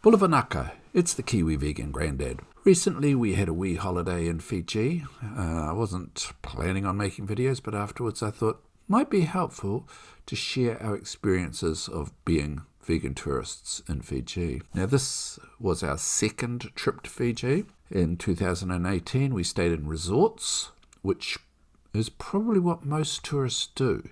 Bulavanaka, it's the Kiwi vegan granddad. Recently we had a wee holiday in Fiji. I wasn't planning on making videos, but afterwards I thought it might be helpful to share our experiences of being vegan tourists in Fiji. Now this was our second trip to Fiji. In 2018 we stayed in resorts, which is probably what most tourists do.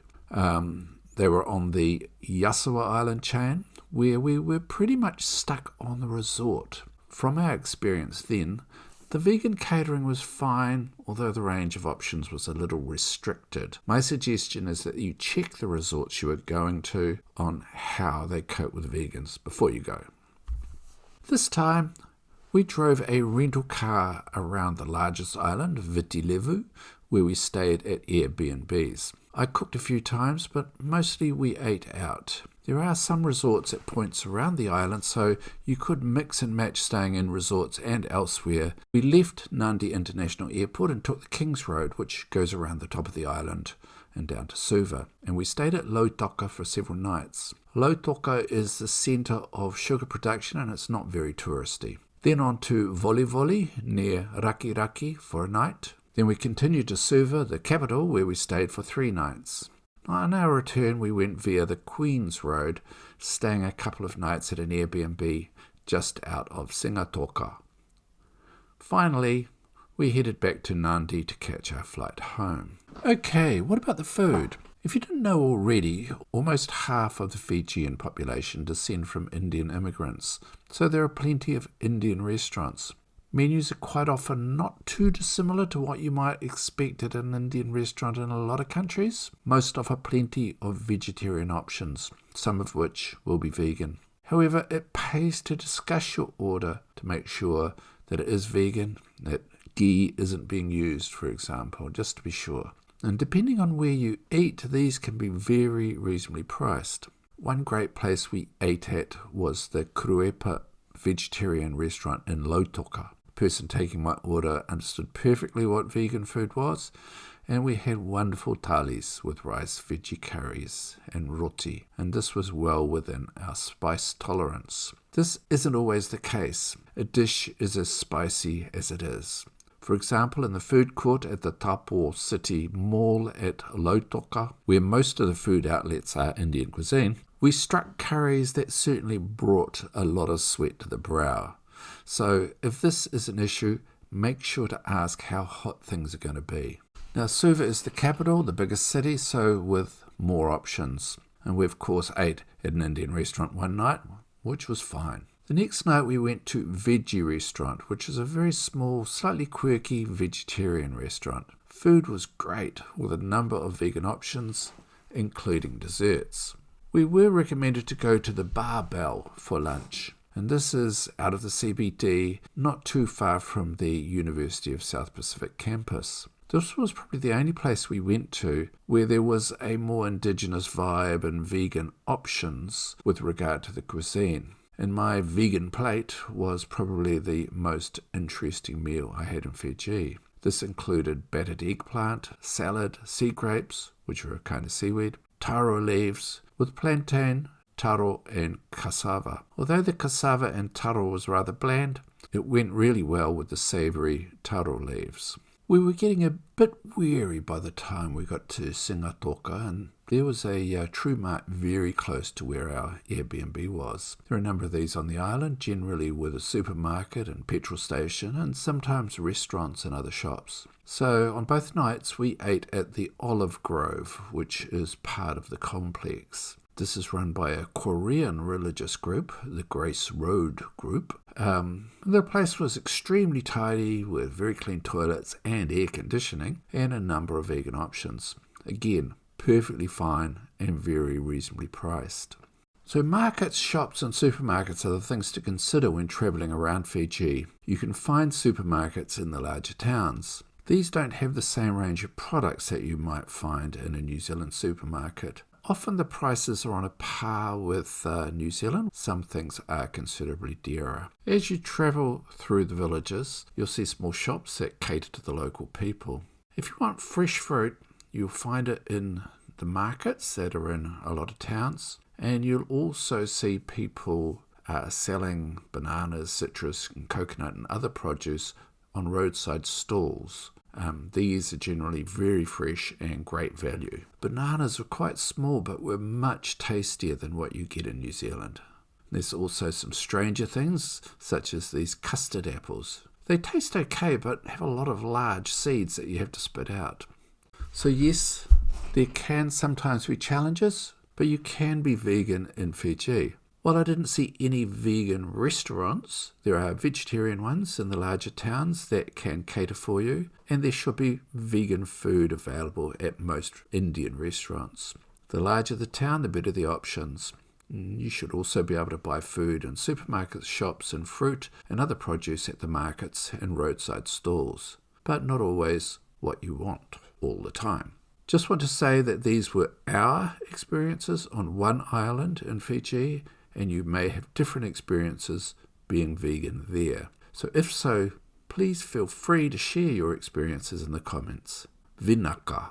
They were on the Yasawa Island chain, where we were pretty much stuck on the resort. From our experience then, the vegan catering was fine, although the range of options was a little restricted. My suggestion is that you check the resorts you are going to on how they cope with vegans before you go. This time, we drove a rental car around the largest island, Viti Levu, where we stayed at Airbnbs. I cooked a few times, but mostly we ate out. There are some resorts at points around the island, so you could mix and match staying in resorts and elsewhere. We left Nadi International Airport and took the King's Road, which goes around the top of the island and down to Suva. And we stayed at Lautoka for several nights. Lautoka is the centre of sugar production and it's not very touristy. Then on to Voli Voli near Raki Raki for a night. Then we continued to Suva, the capital, where we stayed for 3 nights. On our return, we went via the Queen's Road, staying a couple of nights at an Airbnb just out of Singatoka. Finally, we headed back to Nadi to catch our flight home. Okay, what about the food? If you didn't know already, almost half of the Fijian population descend from Indian immigrants, so there are plenty of Indian restaurants. Menus are quite often not too dissimilar to what you might expect at an Indian restaurant in a lot of countries. Most offer plenty of vegetarian options, some of which will be vegan. However, it pays to discuss your order to make sure that it is vegan, that ghee isn't being used, for example, just to be sure. And depending on where you eat, these can be very reasonably priced. One great place we ate at was the Kuruepa vegetarian restaurant in Lautoka. The person taking my order understood perfectly what vegan food was, and we had wonderful thalis with rice, veggie curries and roti, and this was well within our spice tolerance. This isn't always the case. A dish is as spicy as it is. For example, in the food court at the Tapo City Mall at Lautoka, where most of the food outlets are Indian cuisine, we struck curries that certainly brought a lot of sweat to the brow. So if this is an issue, make sure to ask how hot things are going to be. Now, Suva is the capital, the biggest city, so with more options. And we, of course, ate at an Indian restaurant one night, which was fine. The next night we went to Veggie Restaurant, which is a very small, slightly quirky vegetarian restaurant. Food was great, with a number of vegan options, including desserts. We were recommended to go to the Barbell for lunch, and this is out of the CBD, not too far from the University of South Pacific campus. This was probably the only place we went to where there was a more indigenous vibe and vegan options with regard to the cuisine. And my vegan plate was probably the most interesting meal I had in Fiji. This included battered eggplant, salad, sea grapes, which are a kind of seaweed, taro leaves, with plantain, taro and cassava. Although the cassava and taro was rather bland, it went really well with the savoury taro leaves. We were getting a bit weary by the time we got to Singatoka, and there was a True Mart very close to where our Airbnb was. There are a number of these on the island, generally with a supermarket and petrol station, and sometimes restaurants and other shops. So on both nights we ate at the Olive Grove, which is part of the complex. This is run by a Korean religious group, the Grace Road Group. The place was extremely tidy with very clean toilets and air conditioning and a number of vegan options. Again, perfectly fine and very reasonably priced. So markets, shops and supermarkets are the things to consider when travelling around Fiji. You can find supermarkets in the larger towns. These don't have the same range of products that you might find in a New Zealand supermarket. Often the prices are on a par with New Zealand. Some things are considerably dearer. As you travel through the villages, you'll see small shops that cater to the local people. If you want fresh fruit, you'll find it in the markets that are in a lot of towns, and you'll also see people selling bananas, citrus, and coconut and other produce on roadside stalls. These are generally very fresh and great value. Bananas were quite small but were much tastier than what you get in New Zealand. There's also some stranger things, such as these custard apples. They taste okay but have a lot of large seeds that you have to spit out. So yes, there can sometimes be challenges, but you can be vegan in Fiji. While I didn't see any vegan restaurants, there are vegetarian ones in the larger towns that can cater for you, and there should be vegan food available at most Indian restaurants. The larger the town, the better the options. You should also be able to buy food in supermarkets, shops, and fruit and other produce at the markets and roadside stalls, but not always what you want all the time. Just want to say that these were our experiences on one island in Fiji, and you may have different experiences being vegan there. So if so, please feel free to share your experiences in the comments. Vinaka.